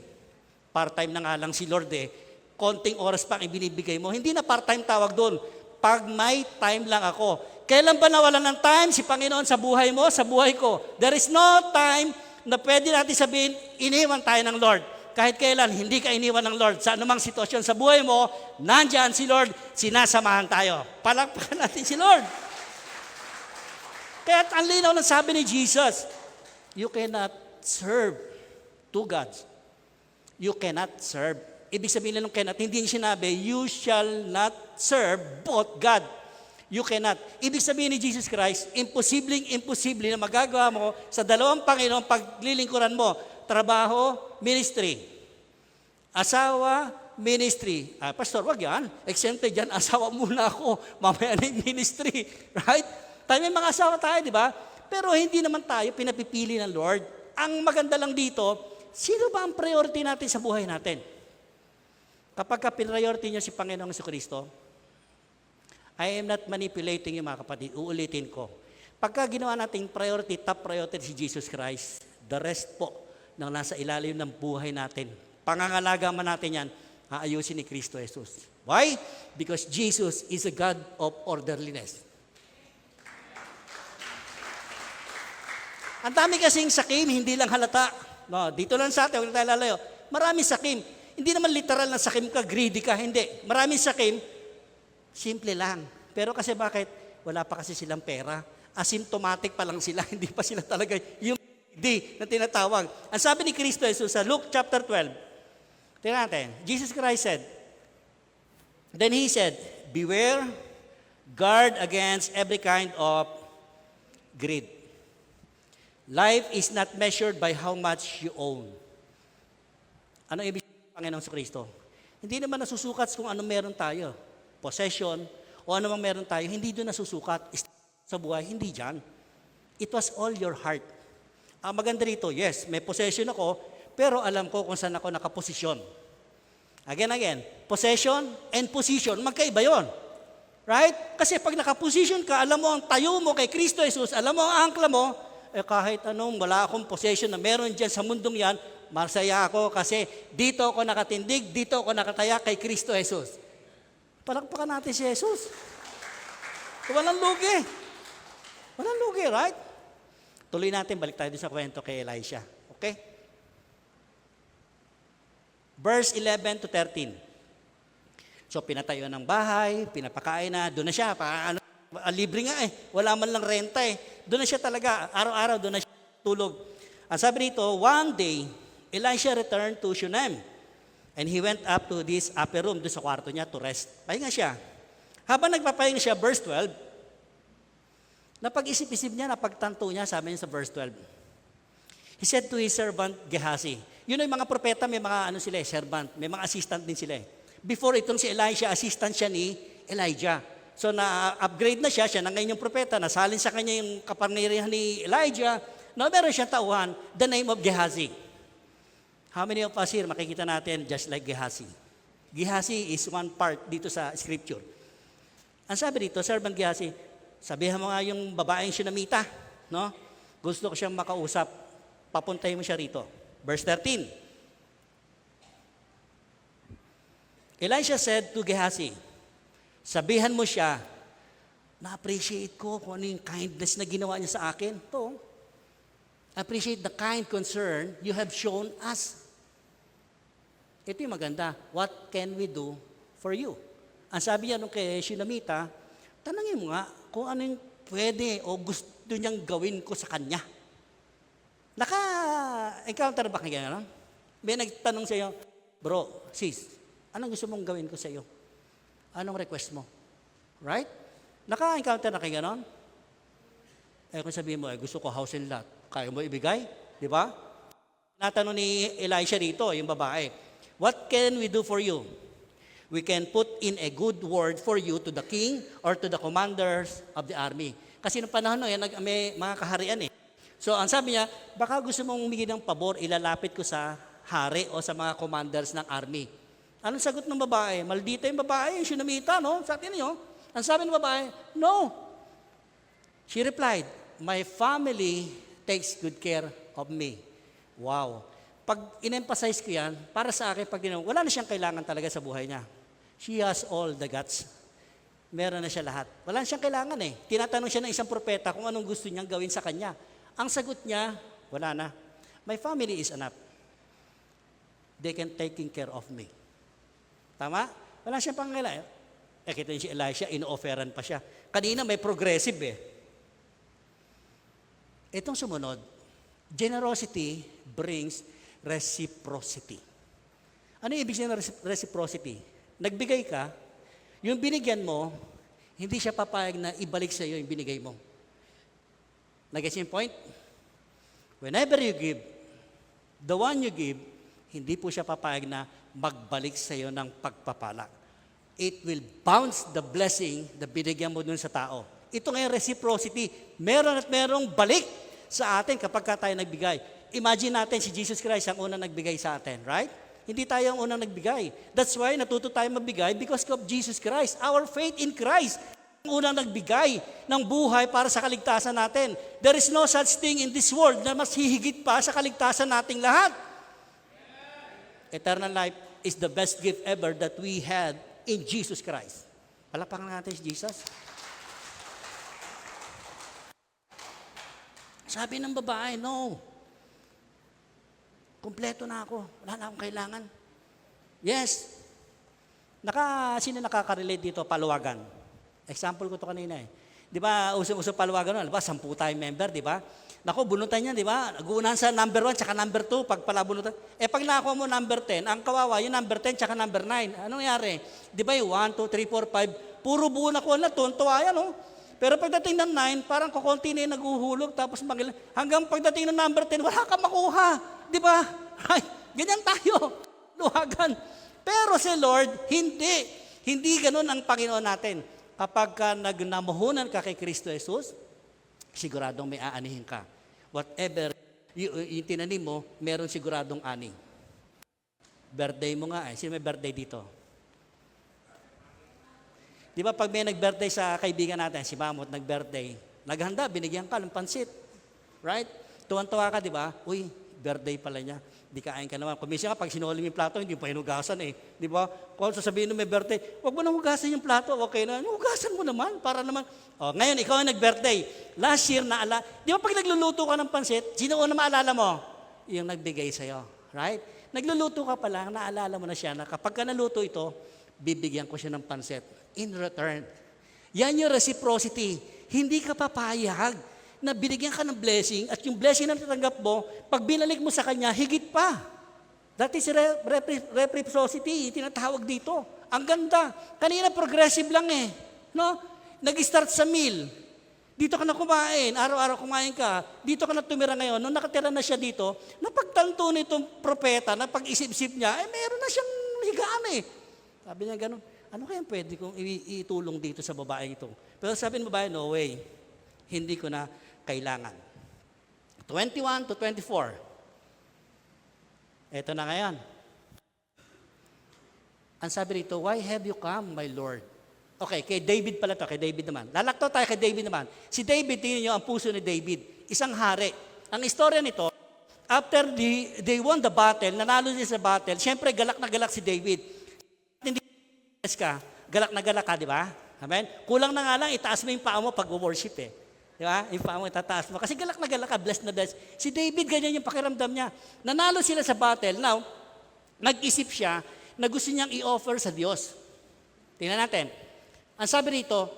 Part-time na nga lang si Lord konting oras pa ang ibinibigay mo. Hindi na part-time tawag doon. Pag may time lang ako. Kailan ba nawalan ng time si Panginoon sa buhay mo, sa buhay ko? There is no time na pwede natin sabihin, iniwan tayo ng Lord. Kahit kailan, hindi ka iniwan ng Lord. Sa anumang sitwasyon sa buhay mo, nandyan si Lord, sinasamahan tayo. Palakpakan natin si Lord. Kaya ang linaw ng sabi ni Jesus, you cannot serve two gods. You cannot serve. Ibig sabihin ng cannot, hindi sinabi, you shall not serve both God. You cannot. Ibig sabihin ni Jesus Christ, imposible na magagawa mo sa dalawang Panginoon paglilingkuran mo. Trabaho, ministry. Asawa, ministry. Pastor, wag yan. Exempted dyan, asawa muna ako. Mamaya na yung ministry. Right? Tayo may mga asawa tayo, di ba? Pero hindi naman tayo pinapipili ng Lord. Ang maganda lang dito, sino ba ang priority natin sa buhay natin? Kapag ka-priority niyo si Panginoong Jesucristo, I am not manipulating yung mga kapatid. Uulitin ko. Pagka ginawa nating priority, top priority si Jesus Christ, the rest po, na nasa ilalim ng buhay natin. Pangangalaga man natin yan, aayusin ni Kristo Jesus. Why? Because Jesus is a God of orderliness. Ang dami kasing sakim, hindi lang halata. No, dito lang sa atin, huwag na tayo lalayo. Maraming sakim. Hindi naman literal na sakim ka, greedy ka, hindi. Maraming sakim, simple lang. Pero kasi bakit? Wala pa kasi silang pera. Asymptomatic pa lang sila, hindi pa sila talaga yung greedy na tinatawag. Ang sabi ni Kristo Jesus sa Luke chapter 12, tingnan natin, Jesus Christ said, then He said, beware, guard against every kind of greed. Life is not measured by how much you own. Ano ibig sabihin ng Panginoong Kristo? Hindi naman nasusukat kung ano meron tayo. Possession, o ano mang meron tayo, hindi doon nasusukat. Sa buhay, hindi dyan. It was all your heart. Ang maganda rito, yes, may possession ako, pero alam ko kung saan ako nakaposisyon. Again, possession and position, magkaiba yon. Right? Kasi pag nakaposition ka, alam mo ang tayo mo kay Kristo Jesus, alam mo ang angkla mo, kahit anong wala akong possession na meron dyan sa mundong yan, masaya ako kasi dito ako nakatindig, dito ako nakataya kay Kristo Jesus. Palakpakan natin si Jesus. Walang lugi. Walang lugi, right? Tuloy natin, balik tayo sa kwento kay Elisha. Okay? Verse 11 to 13. So, pinatayo ng bahay, pinapakain na, doon na siya, libre nga wala man lang renta Doon na siya talaga, araw-araw doon na siya tulog. Ang sabi rito, one day, Elisha returned to Shunem. And he went up to this upper room, doon sa kwarto niya to rest. Pahinga siya. Habang nagpapahinga siya, verse 12, napag-isip-isip niya, napagtanto niya, sabi niya sa verse 12. He said to his servant Gehazi, yun ay mga propeta, may mga servant, may mga assistant din sila Before itong si Elisha, assistant siya ni Elijah. So na-upgrade na siya na ngayon yung propeta, nasalin sa kanya yung kapangyarihan ni Elijah, na meron siyang tauhan, the name of Gehazi. How many of us here makikita natin just like Gehazi? Gehazi is one part dito sa scripture. Ang sabi dito, servant Gehazi, sabihan mo nga yung babaeng Shunamita, no? Gusto ko siyang makausap. Papuntahin mo siya rito. Verse 13. Elisha said to Gehazi, sabihan mo siya, na-appreciate ko kung ano yung kindness na ginawa niya sa akin. To, appreciate the kind concern you have shown us. Ito yung maganda. What can we do for you? Ang sabi niya nung kay Shunamita, tanangin mo nga kung ano yung pwede o gusto niyang gawin ko sa kanya. Naka-encounter ba kayo gano'n? May nagtanong sa iyo, bro, sis, anong gusto mong gawin ko sa iyo? Anong request mo? Right? Naka-encounter na kayo gano'n? Kung sabihin mo, gusto ko house and lot, kaya mo ibigay? Di ba? Natanong ni Elisha rito, yung babae, what can we do for you? We can put in a good word for you to the king or to the commanders of the army. Kasi noong panahon may mga kaharian So, ang sabi niya, baka gusto mong humingi ng pabor, ilalapit ko sa hari o sa mga commanders ng army. Anong sagot ng babae? Maldita yung babae, yung Shunamita, no? Sa atin niyo. Ang sabi ng babae, no. She replied, my family takes good care of me. Wow. Pag in-emphasize ko yan, para sa akin, wala na siyang kailangan talaga sa buhay niya. She has all the guts. Meron na siya lahat. Wala na siyang kailangan Tinatanong siya ng isang propeta kung anong gusto niyang gawin sa kanya. Ang sagot niya, wala na. My family is enough. They can taking care of me. Tama? Wala siyang pangailangan. Kita niyo si Elisha, ino-offeran pa siya. Kanina may progressive Itong sumunod, generosity brings reciprocity. Ano yung ibig sabihin ng reciprocity? Nagbigay ka, yung binigyan mo, hindi siya papayag na ibalik sa iyo yung binigay mo. Nag-gets yung point? Whenever you give, the one you give, hindi po siya papayag na magbalik sa iyo ng pagpapala. It will bounce the blessing na binigyan mo dun sa tao. Ito ngayon reciprocity. Meron at merong balik sa atin kapag tayo nagbigay. Imagine natin si Jesus Christ ang unang nagbigay sa atin, right? Hindi tayo ang unang nagbigay. That's why natuto tayo magbigay because of Jesus Christ. Our faith in Christ. unang nagbigay ng buhay para sa kaligtasan natin. There is no such thing in this world na mas hihigit pa sa kaligtasan nating lahat. Eternal life is the best gift ever that we had in Jesus Christ. Palapakan natin si Jesus. Sabi ng babae, no. Kumpleto na ako. Wala na akong kailangan. Yes. Sino nakaka-relate dito? Paluwagan. Example ko to kanina eh. Di ba, uso paluwagan, di ba? 10 tayo member, di ba? Naku, bunutan niya, di ba? Nag-uunahan sa number 1 tsaka number 2 pag pala bunutan. Pag nakakuha mo number 10, ang kawawa, yung number 10 tsaka number 9. Anong nangyari? Di ba yung 1, 2, 3, 4, 5, puro buo na kuha na, tuwa yan, oh. Pero pagdating ng 9, parang kukunti na yung naguhulog, tapos hanggang pagdating ng number 10, wala ka makuha. Di ba? Ay, ganyan tayo. Luwagan. Pero si Lord, hindi. Hindi ganun ang Panginoon natin. Kapag nagnamuhunan ka kay Kristo Jesus, siguradong may aanihin ka. Whatever yung tinanim mo, meron siguradong ani. Birthday mo nga eh. Sino may birthday dito? Di ba pag may nag-birthday sa kaibigan natin, si Mamot nag-birthday, naghanda, binigyan ka ng pansit. Right? Tuwan-tuwa ka, di ba? Uy, birthday pala niya. Di kain ka naman. Kumisya ka, pag sinuli mo yung plato, hindi pa hinugasan eh. Di ba? Kung sasabihin mo may birthday, huwag mo na hugasan yung plato. Okay na, hugasan mo naman. Para naman. Oh, ngayon, ikaw ang nag-birthday. Last year, di ba pag nagluluto ka ng pansit, sino na maalala mo? Yung nagbigay sa'yo. Right? Nagluluto ka pa lang, naalala mo na siya na kapag ka naluto ito, bibigyan ko siya ng pansit. In return. Yan yung reciprocity. Hindi ka papayag na binigyan ka ng blessing at yung blessing na natanggap mo, pag binalik mo sa kanya, higit pa. That is reciprocity, tinatawag dito. Ang ganda. Kanina progressive lang eh. No? Nag-start sa meal. Dito ka na kumain, araw-araw kumain ka, dito ka na tumira ngayon, nung nakatira na siya dito, napagtanto nitong propeta, na pag-isip-isip niya, meron na siyang higaan eh. Sabi niya gano'n, ano kaya pwede kong itulong dito sa babae ito? Pero sabi ng babae, no way. Hindi ko na kailangan. 21 to 24. Ito na ngayon. Ang sabi rito, why have you come, my Lord? Okay, kay David pala to, kay David naman. Lalakto tayo kay David naman. Si David, tingnan niyo ang puso ni David. Isang hari. Ang istorya nito, after they won the battle, nanalo niya sa battle, siyempre galak na galak si David. Hindi ka, galak na galak ka, di ba? Amen? Kulang na nga lang, itaas mo yung paa mo pag worship eh. Di ba? Yung paa mo itataas mo. Kasi galak ka, blessed na blessed. Si David, ganyan yung pakiramdam niya. Nanalo sila sa battle. Now, nag-isip siya na gusto niyang i-offer sa Diyos. Tingnan natin. Ang sabi rito,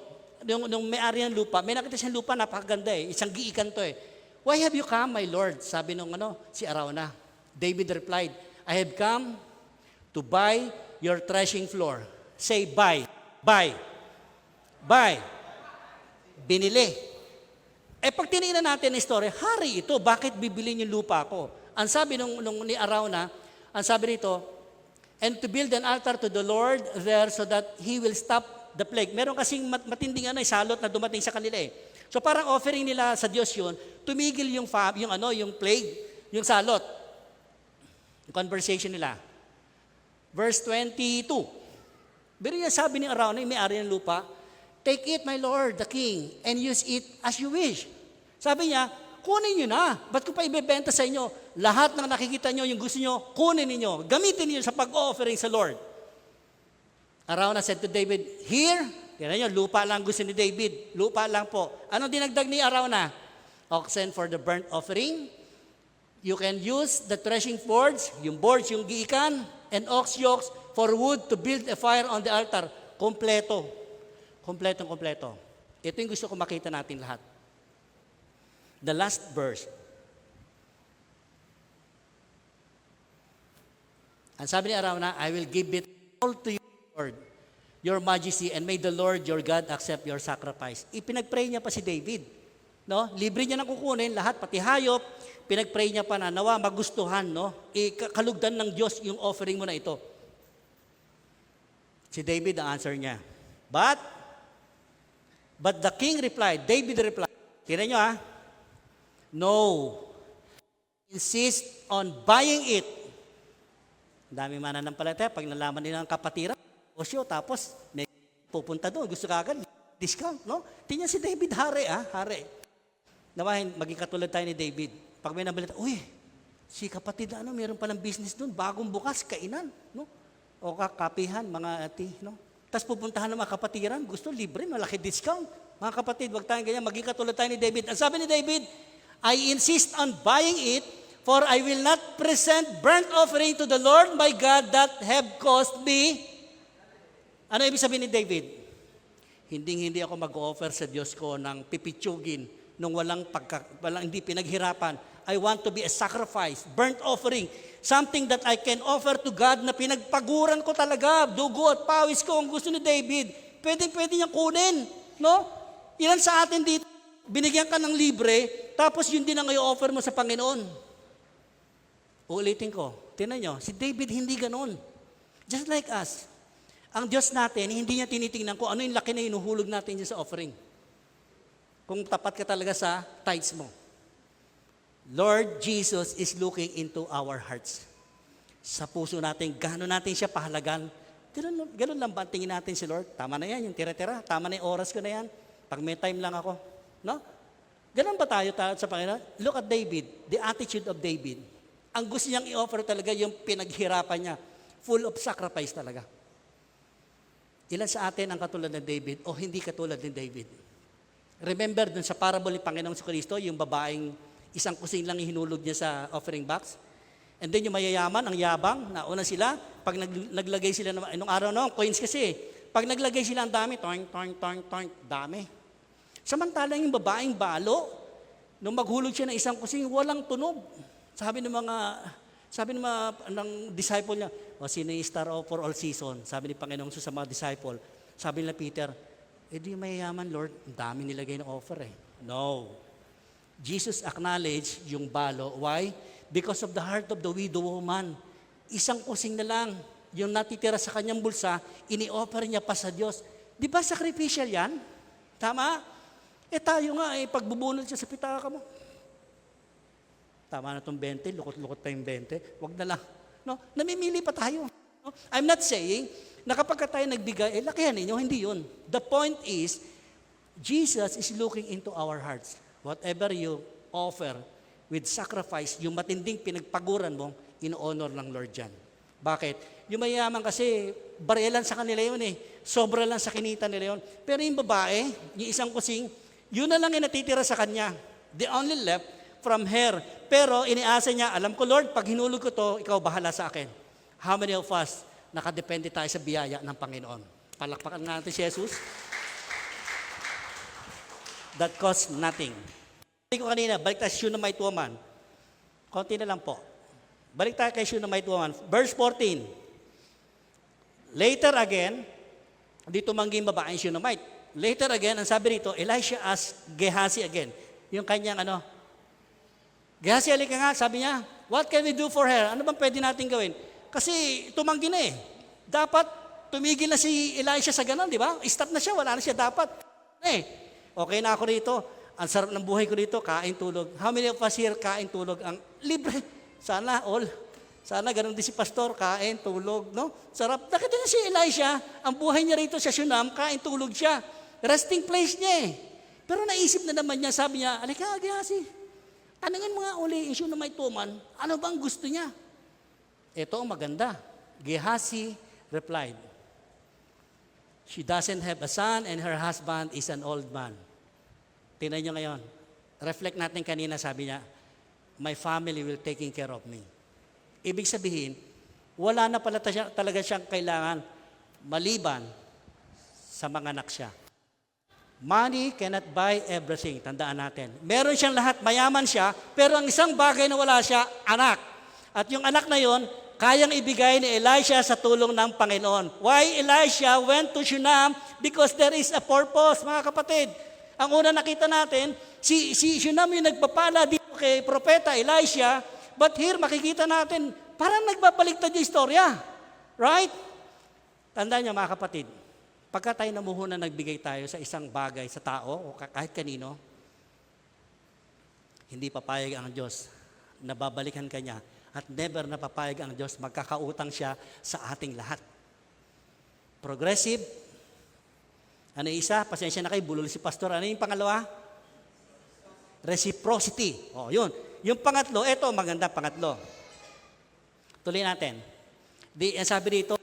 nung may-ari ng lupa, may nakita siyang lupa, napakaganda eh. Isang giikan to eh. Why have you come, my Lord? Sabi nung si Arauna. David replied, I have come to buy your threshing floor. Say, buy. Buy. Buy. Binili. Pag tinignan natin ang story, hari ito, bakit bibili yung lupa ko? Ang sabi nung ni Arauna, ang sabi rito, and to build an altar to the Lord there so that He will stop the plague. Meron kasing matinding salot na dumating sa kanila eh. So parang offering nila sa Diyos yun, tumigil yung plague, yung salot. Yung conversation nila. Verse 22. Pero yan sabi ni Arauna, yung may-ari ng lupa, take it, my Lord, the King, and use it as you wish. Sabi niya, kunin niyo na. Ba't ko pa ibebenta sa inyo? Lahat ng nakikita niyo, yung gusto niyo, kunin niyo. Gamitin niyo sa pag-offering sa Lord. Arauna said to David, here, yan niyo, lupa lang gusto ni David. Lupa lang po. Anong dinagdag ni Arauna? Oxen for the burnt offering. You can use the threshing boards, yung giikan, and ox yokes for wood to build a fire on the altar. Kompleto. Kompleto. Ito yung gusto ko makita natin lahat. The last verse. Ang sabi ni Arauna, I will give it all to you, Lord, your majesty, and may the Lord your God accept your sacrifice. Ipinag-pray niya pa si David. No? Libre niya nang kukunin lahat, pati hayop. Pinag-pray niya pa na nawa magustuhan, no? Kalugdan ng Diyos yung offering mo na ito. Si David, ang answer niya. But the king replied, David replied, tingnan nyo no, insist on buying it. Dami mananampalataya, pag nalaman nila ang kapatiran, osyo, tapos may pupunta doon, gusto ka agad. discount, no? Tingnan si David, hari. Nawahin, maging katulad tayo ni David. Pag may nabalita, uy, si kapatid, meron palang business doon, bagong bukas, kainan, no? O kapihan, mga ati, no? Tapos pupuntahan ng mga kapatiran, gusto libre, malaki discount. Mga kapatid, wag tayong ganyan, maging katulad tayo ni David. Ang sabi ni David, I insist on buying it, for I will not present burnt offering to the Lord my God that have cost me. Ano ibig sabihin ni David? Hindi ako mag-offer sa Diyos ko ng pipitsugin nung walang hindi pinaghirapan. I want to be a sacrifice, burnt offering, something that I can offer to God na pinagpaguran ko talaga, dugo at pawis ko ang gusto ni David. Pwede niyang kunin, no? Ilan sa atin dito, binigyan ka ng libre, tapos yun din ang i-offer mo sa Panginoon. Uulitin ko, tingnan nyo, si David hindi ganon. Just like us. Ang Diyos natin, hindi niya tinitingnan kung ano yung laki na inuhulog natin dyan sa offering. Kung tapat ka talaga sa tithes mo. Lord Jesus is looking into our hearts. Sa puso natin, gano'n natin siya pahalagan. Ganun lang ba tingin natin si Lord? Tama na yan, yung tira-tira. Tama na yung oras ko na yan. Pag may time lang ako. No? Ganun ba tayo sa Panginoon? Look at David, the attitude of David. Ang gusto niyang i-offer talaga yung pinaghirapan niya. Full of sacrifice talaga. Ilan sa atin ang katulad ng David o hindi katulad ng David? Remember dun sa parable ni Panginoong Kristo, yung babaeng isang kusing lang hinulog niya sa offering box. And then yung mayayaman, ang yabang, nauna sila, pag naglagay sila, nung araw na, coins kasi, pag naglagay sila ang dami, toing, dami. Samantalang yung babaeng balo, nung maghulog siya ng isang kusing, walang tunog. Sabi ng ng disciple niya, sino yung star for all season? Sabi ni Panginoong sa mga disciple. Sabi nila Peter, di mayayaman Lord, ang dami nilagay ng offer No. Jesus acknowledged yung balo. Why? Because of the heart of the widow woman. Isang kusing na lang, yung natitira sa kanyang bulsa, ini-offer niya pa sa Diyos. Di ba sacrificial yan? Tama? Tayo nga, pagbubunol siya sa pitaka mo. Tama na itong 20, lukot-lukot pa yung 20. Wag na lang. No? Namimili pa tayo. No? I'm not saying na kapag tayo nagbigay, lakihan ninyo, hindi yun. The point is, Jesus is looking into our hearts. Whatever you offer with sacrifice, yung matinding pinagpaguran mo, in-honor ng Lord dyan. Bakit? Yung mayaman kasi, barelan sa kanila yun Sobra lang sa kinita nila yun. Pero yung babae, yung isang kusing, yun na lang yung natitira sa kanya. They only left from her. Pero iniasa niya, alam ko Lord, pag hinulog ko to, ikaw bahala sa akin. How many of us nakadepende tayo sa biyaya ng Panginoon? Palakpakan nga natin si Jesus. That costs nothing. Sabi ko kanina, balik tayo sa Shunammite woman. Konti na lang po. Balik tayo kay Shunammite woman. Verse 14. Later again, di tumangging babaeng Shunammite. Later again, ang sabi rito, Elisha asked Gehazi again. Yung kanyang Gehazi, halika nga, sabi niya, what can we do for her? Ano bang pwede natin gawin? Kasi tumanggi na Dapat tumigil na si Elisha sa ganon, di ba? Stop na siya, wala na siya dapat. Okay na ako rito. Ang sarap ng buhay ko dito, kain, tulog. How many of us here kain, tulog? Ang libre. Sana all. Sana ganun din si pastor, kain, tulog, no? Sarap. Nakita niya si Elisha, ang buhay niya rito sa Shunam, kain, tulog siya. Resting place niya Pero naisip na naman niya, sabi niya, alika, Gehazi, tanungin mo nga uli, yung Shunammite woman, ano bang gusto niya? Ito ang maganda. Gehazi replied, she doesn't have a son and her husband is an old man. Tingnan niyo ngayon. Reflect natin kanina, sabi niya, my family will taking care of me. Ibig sabihin, wala na pala talaga siyang kailangan maliban sa mga anak siya. Money cannot buy everything. Tandaan natin. Meron siyang lahat, mayaman siya, pero ang isang bagay na wala siya, anak. At yung anak na yon, kayang ibigay ni Elisha sa tulong ng Panginoon. Why Elisha went to Shunam? Because there is a purpose, mga kapatid. Ang una nakita natin, si Shunam yung nagpapala dito kay Propeta Elisha, but here makikita natin, parang nagbabaliktad yung istorya. Right? Tandaan niyo mga kapatid, pagka tayo namuhunan nagbigay tayo sa isang bagay sa tao o kahit kanino, hindi papayag ang Diyos na babalikan ka niya at never na papayag ang Diyos magkakautang siya sa ating lahat. Progressive Ano yung isa? Pasensya na kayo, bulol si pastor. Ano yung pangalawa? Reciprocity. O, yun. Yung pangatlo, eto, maganda pangatlo. Tuloy natin. Sabi dito,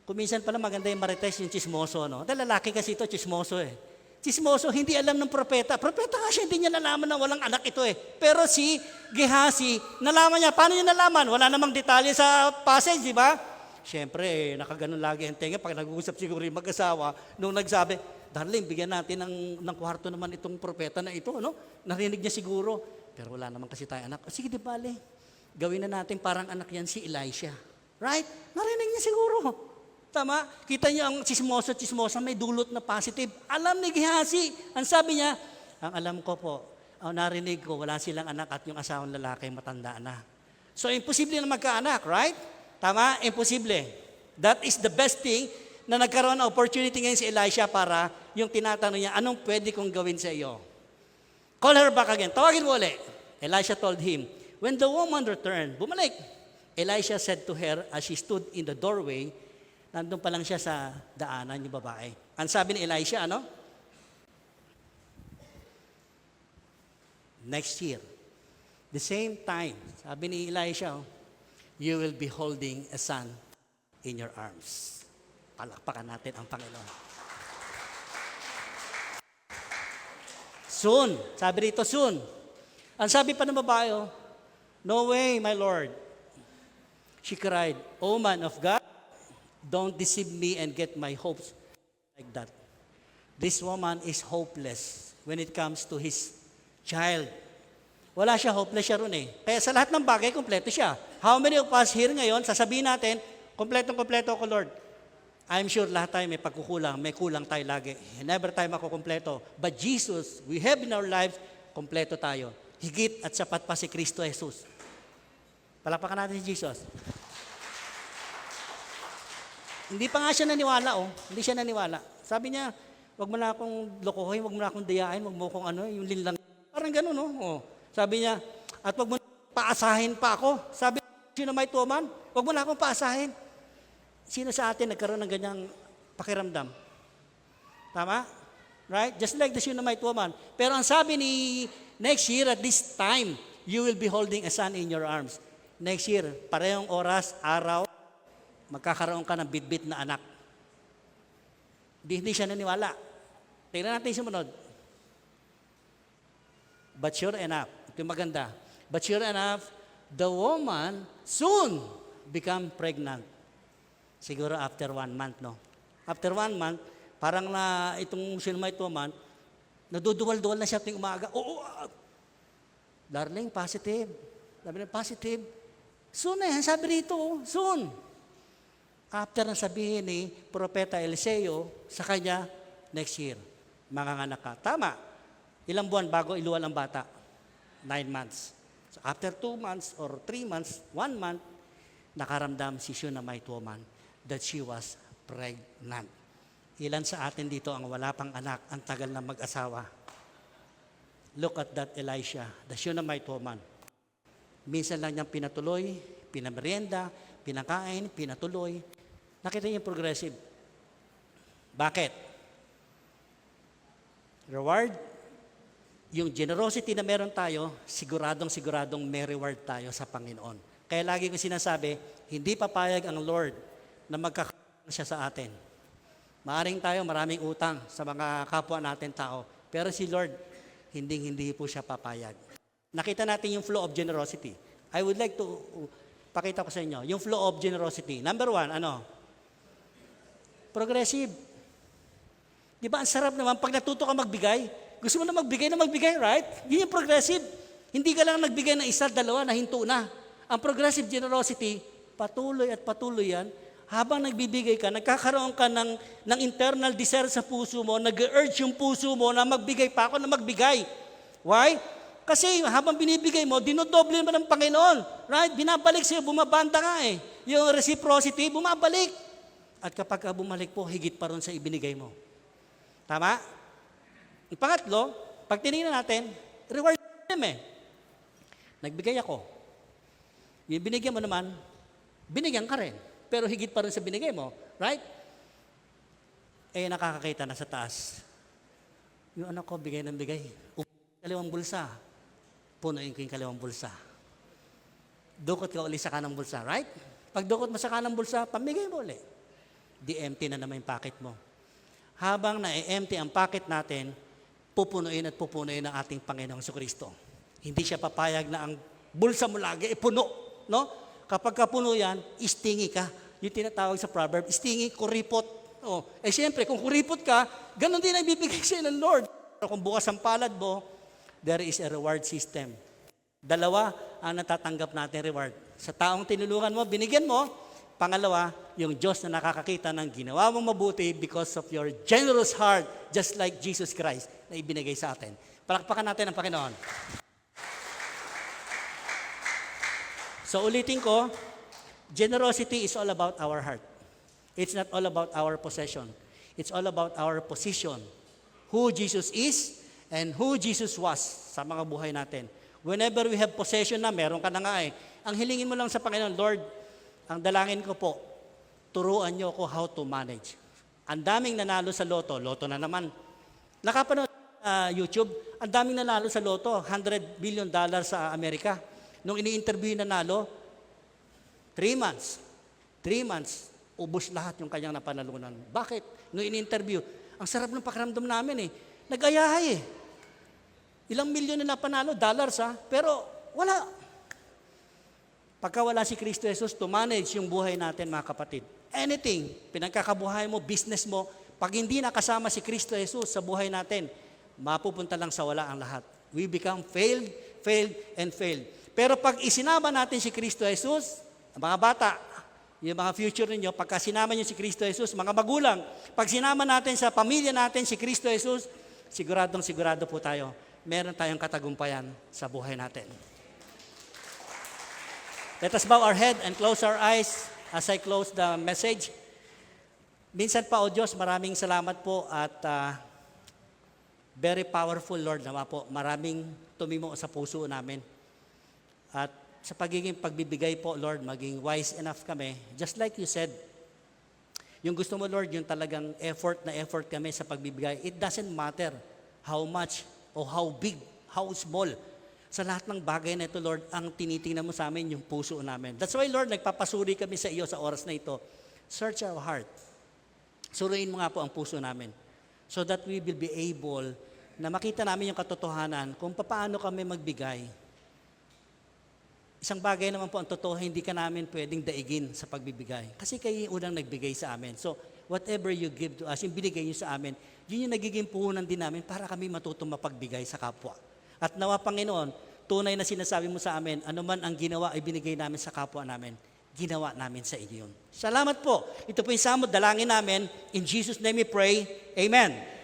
kuminsan pala maganda yung marites, yung chismoso, no? Dahil lalaki kasi ito, chismoso eh. Chismoso, hindi alam ng propeta. Propeta nga siya, hindi niya nalaman na walang anak ito eh. Pero si Gehazi, nalaman niya. Paano niya nalaman? Wala namang detalye sa passage, di ba? Siyempre, nakaganon lagi ang tenga. Pag nag-uusap siguro yung mag-asawa, nung nagsabi, darling, bigyan natin ng kwarto naman itong propeta na ito, no? Narinig niya siguro. Pero wala naman kasi tayong anak. Sige, di bale. Gawin na natin parang anak yan si Elisha. Right? Narinig niya siguro. Tama? Kita niyo ang chismosa may dulot na positive. Alam ni Gehazi, ang sabi niya, ang alam ko po, ang narinig ko, wala silang anak at yung asawang lalaki matanda na. So, imposible na magkaanak, right? Tama? Imposible. That is the best thing na nagkaroon ng opportunity ngayon si Elisha para yung tinatanong niya, anong pwede kong gawin sa iyo? Call her back again. Tawagin mo ulit. Elisha told him, when the woman returned, bumalik. Elisha said to her as she stood in the doorway, nandun pa lang siya sa daanan yung babae. Ang sabi ni Elisha, ano? Next year, the same time, sabi ni Elisha, you will be holding a son in your arms. Palakpakan natin ang Panginoon. Soon, sabi rito, soon. Ang sabi pa ng babae, no way, my Lord. She cried, O man of God, don't deceive me and get my hopes like that. This woman is hopeless when it comes to his child. Wala siya, hopeless siya ron eh. Kaya sa lahat ng bagay, kompleto siya. How many of us here ngayon, sasabihin natin, kompletong-kompleto ako, Lord. I'm sure lahat tayo may pagkukulang, may kulang tayo lagi. Never tayo makukompleto. But Jesus, we have in our lives, kompleto tayo. Higit at sapat pa si Kristo Jesus. Palakpakan natin si Jesus. Hindi pa nga siya naniwala, oh. Hindi siya naniwala. Sabi niya, wag mo na akong lokohin, wag mo na akong dayain, wag mo akong yung linlang. Parang gano'n, no? Oh. Sabi niya, at wag mo na paasahin pa ako. Sabi, sino may tuman? Wag mo na akong paasahin. Sino sa atin nagkaroon ng ganyang pakiramdam? Tama? Right? Just like the Shunammite woman. Pero ang sabi ni, next year at this time, you will be holding a son in your arms. Next year, parehong oras, araw, magkakaroon ka ng bit-bit na anak. Hindi siya naniwala. Tingnan natin yung sumunod. But sure enough, ito yung maganda. But sure enough, the woman soon become pregnant. Siguro after 1 month, no? After 1 month, parang na itong Shunammite woman, naduduwal-duwal na siya tuwing umaga. Darling, positive. Sabi niya, positive. Soon na yan, sabi rito, soon. After na sabihin ni Propeta Eliseo sa kanya, next year, manganganak ka. Tama. Ilang buwan bago iluwal ang bata? 9 months. So after 2 months or 3 months, 1 month, nakaramdam si Shunammite woman that she was pregnant. Ilan sa atin dito ang wala pang anak, ang tagal na mag-asawa? Look at that Elisha, the Shunammite woman. Minsan lang niyang pinatuloy, pinamerienda, pinakain, pinatuloy. Nakita niyo yung progressive. Bakit? Reward. Yung generosity na meron tayo, siguradong may reward tayo sa Panginoon. Kaya lagi ko sinasabi, hindi papayag ang Lord na magkakaroon siya sa atin. Maaring tayo maraming utang sa mga kapwa natin tao. Pero si Lord, hindi po siya papayag. Nakita natin yung flow of generosity. I would like to pakita ko sa inyo, yung flow of generosity. Number 1, ano? Progressive. Di ba, ang sarap naman, pag natuto ka magbigay, gusto mo na magbigay, right? Yun yung progressive. Hindi ka lang nagbigay ng 1, 2, nahinto na. Ang progressive generosity, patuloy at patuloy yan. Habang nagbibigay ka, nagkakaroon ka ng internal desire sa puso mo, nag-urge yung puso mo na magbigay pa ako na magbigay. Why? Kasi habang binibigay mo, dinodoble mo ng Panginoon. Right? Binabalik sa'yo, bumabanda nga eh. Yung reciprocity, bumabalik. At kapag bumalik po, higit pa ron sa ibinigay mo. Tama? Ang pangatlo, pag tinignan natin, reward system eh. Nagbigay ako. Yung binigyan mo naman, binigyan ka rin. Pero higit pa rin sa binigay mo. Right? nakakakita na sa taas. Yung anak ko, bigay ng bigay. Kalawang bulsa. Punuin ko yung kalawang bulsa. Dukot ka uli sa kanang bulsa, right? Pag dukot mo sa kanang bulsa, pamigay mo uli. Di empty na naman yung pocket mo. Habang na-empty ang pocket natin, pupunuin at pupunuin ng ating Panginoong Jesucristo. Hindi siya papayag na ang bulsa mo lagi puno, no? Kapag kapuno yan, istingi ka. Yung tinatawag sa proverb, istingi, kuripot. Oh, siyempre, kung kuripot ka, ganun din ang bibigay sa'yo ng Lord. Pero kung bukas ang palad mo, there is a reward system. Dalawa ang natatanggap natin reward. Sa taong tinulungan mo, binigyan mo. Pangalawa, yung Diyos na nakakakita ng ginawa mong mabuti because of your generous heart, just like Jesus Christ na ibinigay sa atin. Palakpakan natin ang Panginoon. So ulitin ko, generosity is all about our heart. It's not all about our possession. It's all about our position. Who Jesus is and who Jesus was sa mga buhay natin. Whenever we have possession na, meron ka na nga ang hilingin mo lang sa Panginoon, Lord, ang dalangin ko po, turuan niyo ako how to manage. Ang daming nanalo sa loto na naman. Nakapanood YouTube, ang daming nanalo sa loto, $100 billion sa Amerika. Nung ini-interview yung nanalo, 3 months, ubos lahat yung kanyang napanalunan. Bakit? Nung ini-interview, ang sarap ng pakiramdam namin nag-ayahay Ilang milyon na napanalo, dollars pero wala. Pagka wala si Kristo Jesus to manage yung buhay natin, mga kapatid. Anything, pinagkakabuhay mo, business mo, pag hindi nakasama si Kristo Jesus sa buhay natin, mapupunta lang sa wala ang lahat. We become failed, and failed. Pero pag isinama natin si Kristo Jesus, mga bata, yung mga future ninyo, pagka sinama niyo si Kristo Jesus, mga magulang, pag sinama natin sa pamilya natin si Kristo Jesus, sigurado po tayo, meron tayong katagumpayan sa buhay natin. Let us bow our head and close our eyes as I close the message. Minsan pa, O Diyos, maraming salamat po at very powerful, Lord, naman po. Maraming tumimo sa puso namin. At sa pagiging pagbibigay po, Lord, maging wise enough kami. Just like you said, yung gusto mo, Lord, yung talagang effort kami sa pagbibigay. It doesn't matter how much o how big, how small. Sa lahat ng bagay na ito, Lord, ang tinitingnan mo sa amin yung puso namin. That's why, Lord, nagpapasuri kami sa iyo sa oras na ito. Search our heart. Suriin mo nga po ang puso namin so that we will be able na makita namin yung katotohanan kung paano kami magbigay. Isang bagay naman po ang totoo, hindi ka namin pwedeng daigin sa pagbibigay. Kasi kayo yung unang nagbigay sa amin. So, whatever you give to us, yung binigay nyo sa amin, yun yung nagiging puhunan din namin para kami matutong mapagbigay sa kapwa. At nawa, Panginoon, tunay na sinasabi mo sa amin, anuman ang ginawa ay binigay namin sa kapwa namin, ginawa namin sa iyo yun. Salamat po. Ito po yung samod, dalangin namin. In Jesus' name we pray. Amen.